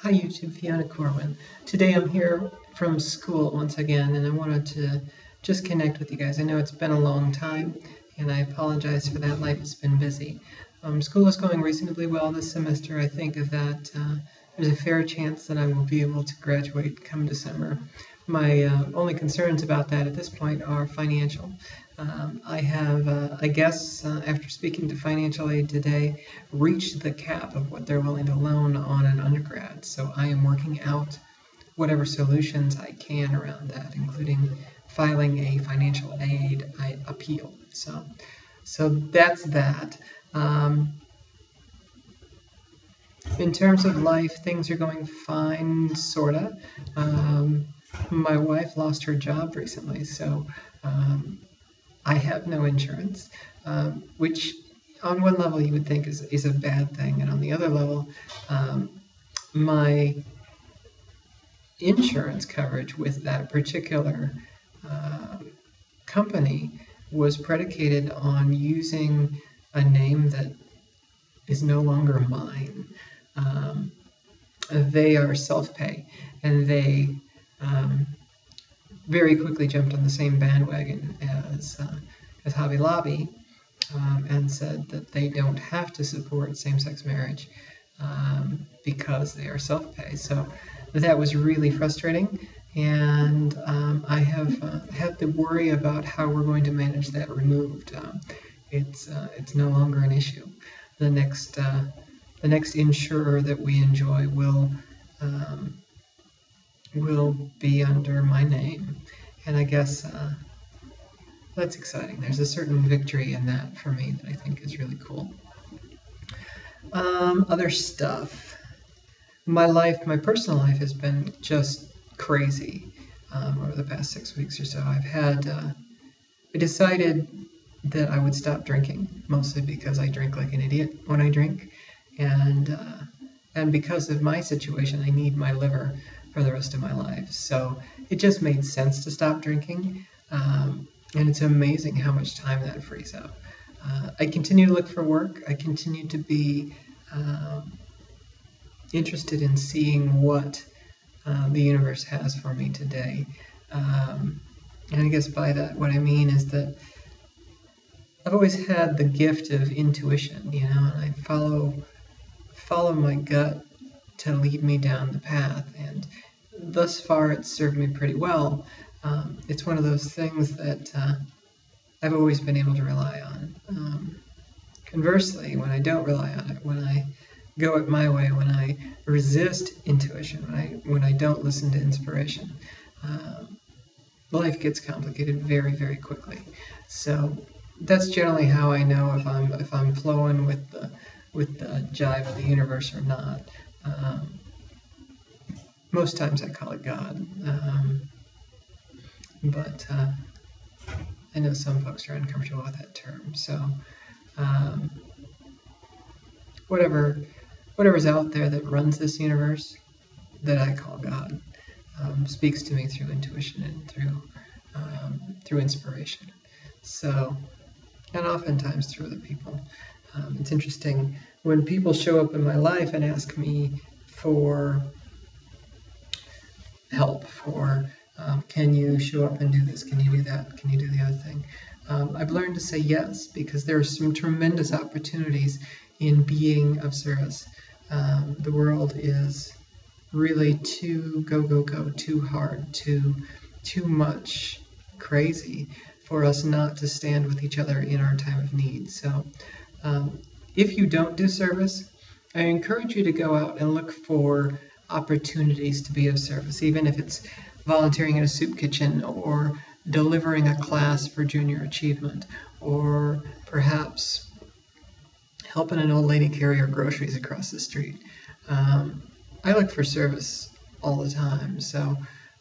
Hi YouTube, Fiona Corwin. Today I'm here from school once again, and I wanted to just connect with you guys. I know it's been a long time, and I apologize for that. Life has been busy. School is going reasonably well this semester. I think that there's a fair chance that I will be able to graduate come December. My only concerns about that at this point are financial. I have, I guess, after speaking to financial aid today, reached the cap of what they're willing to loan on an undergrad. So I am working out whatever solutions I can around that, including filing a financial aid appeal. So that's that. In terms of life, things are going fine, sorta. My wife lost her job recently, so I have no insurance, which on one level you would think is a bad thing, and on the other level, my insurance coverage with that particular company was predicated on using a name that is no longer mine. They are self-pay, and they very quickly jumped on the same bandwagon as Hobby Lobby and said that they don't have to support same-sex marriage because they are self-pay. So that was really frustrating, and I have had to worry about how we're going to manage that removed. It's no longer an issue. The next insurer that we enjoy will be under my name, and I guess that's exciting. There's a certain victory in that for me that I think is really cool. Other stuff. My personal life has been just crazy over the past 6 weeks or so. I decided that I would stop drinking, mostly because I drink like an idiot when I drink, and because of my situation, I need my liver for the rest of my life. So it just made sense to stop drinking, and it's amazing how much time that frees up. I continue to look for work. I continue to be interested in seeing what the universe has for me today. And I guess by that, what I mean is that I've always had the gift of intuition, and I follow my gut to lead me down the path, and thus far it's served me pretty well. It's one of those things that I've always been able to rely on. Conversely, when I don't rely on it, when I go it my way, when I resist intuition, when I don't listen to inspiration, life gets complicated very, very quickly. So that's generally how I know if I'm flowing with the jive of the universe or not. Most times I call it God, but I know some folks are uncomfortable with that term. So whatever's out there that runs this universe, that I call God, speaks to me through intuition and through inspiration. So, and oftentimes through other people. It's interesting when people show up in my life and ask me for help, can you show up and do this, can you do that, can you do the other thing? I've learned to say yes, because there are some tremendous opportunities in being of service. The world is really too go, too hard, too much crazy for us not to stand with each other in our time of need. So if you don't do service, I encourage you to go out and look for opportunities to be of service, even if it's volunteering in a soup kitchen, or delivering a class for junior achievement, or perhaps helping an old lady carry her groceries across the street. I look for service all the time, so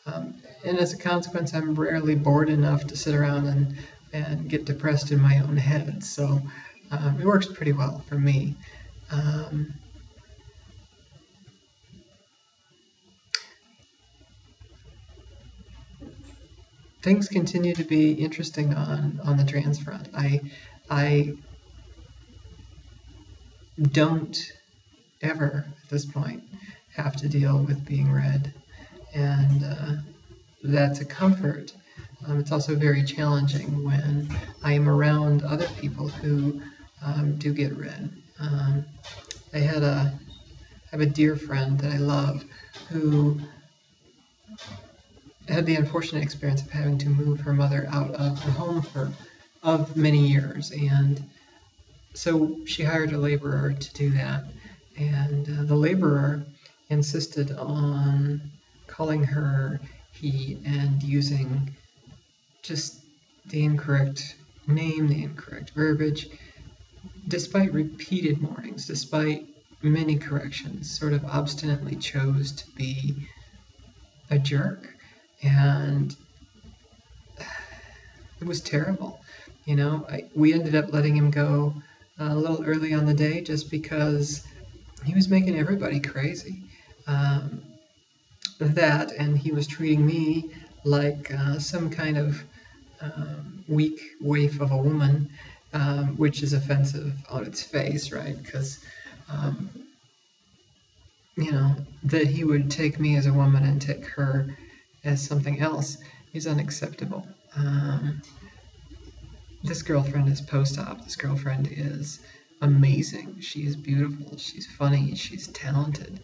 and as a consequence, I'm rarely bored enough to sit around and get depressed in my own head. So it works pretty well for me. Things continue to be interesting on the trans front. I don't ever at this point have to deal with being read, and that's a comfort. It's also very challenging when I am around other people who do get read. I have a dear friend that I love who had the unfortunate experience of having to move her mother out of the home of many years, and so she hired a laborer to do that, and the laborer insisted on calling her he and using just the incorrect name, the incorrect verbiage, despite repeated warnings, despite many corrections, sort of obstinately chose to be a jerk. And it was terrible. We ended up letting him go a little early on the day just because he was making everybody crazy. That, and he was treating me like some kind of weak waif of a woman, which is offensive on its face, right? Because, that he would take me as a woman and take her as something else is unacceptable. This girlfriend is post-op. This girlfriend is amazing. She is beautiful. She's funny. She's talented.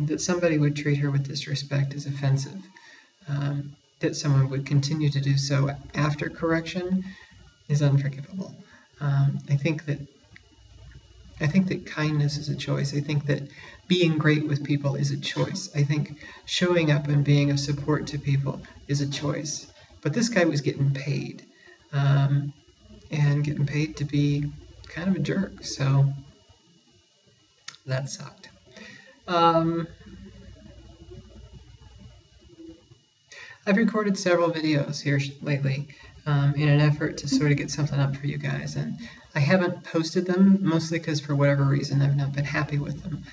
That somebody would treat her with disrespect is offensive. That someone would continue to do so after correction is unforgivable. I think that kindness is a choice. I think that being great with people is a choice. I think showing up and being of support to people is a choice. But this guy was getting paid, and getting paid to be kind of a jerk. So that sucked. I've recorded several videos here lately in an effort to sort of get something up for you guys, and I haven't posted them, mostly because for whatever reason I've not been happy with them.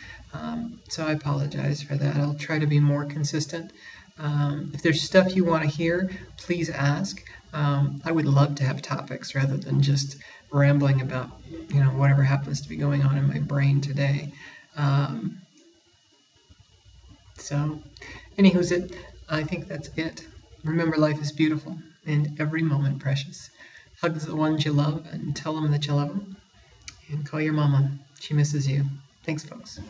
So I apologize for that. I'll try to be more consistent. If there's stuff you want to hear, please ask. I would love to have topics rather than just rambling about, whatever happens to be going on in my brain today. So, anywho's I think that's it. Remember, life is beautiful and every moment precious. Hug the ones you love and tell them that you love them. And call your mama. She misses you. Thanks, folks.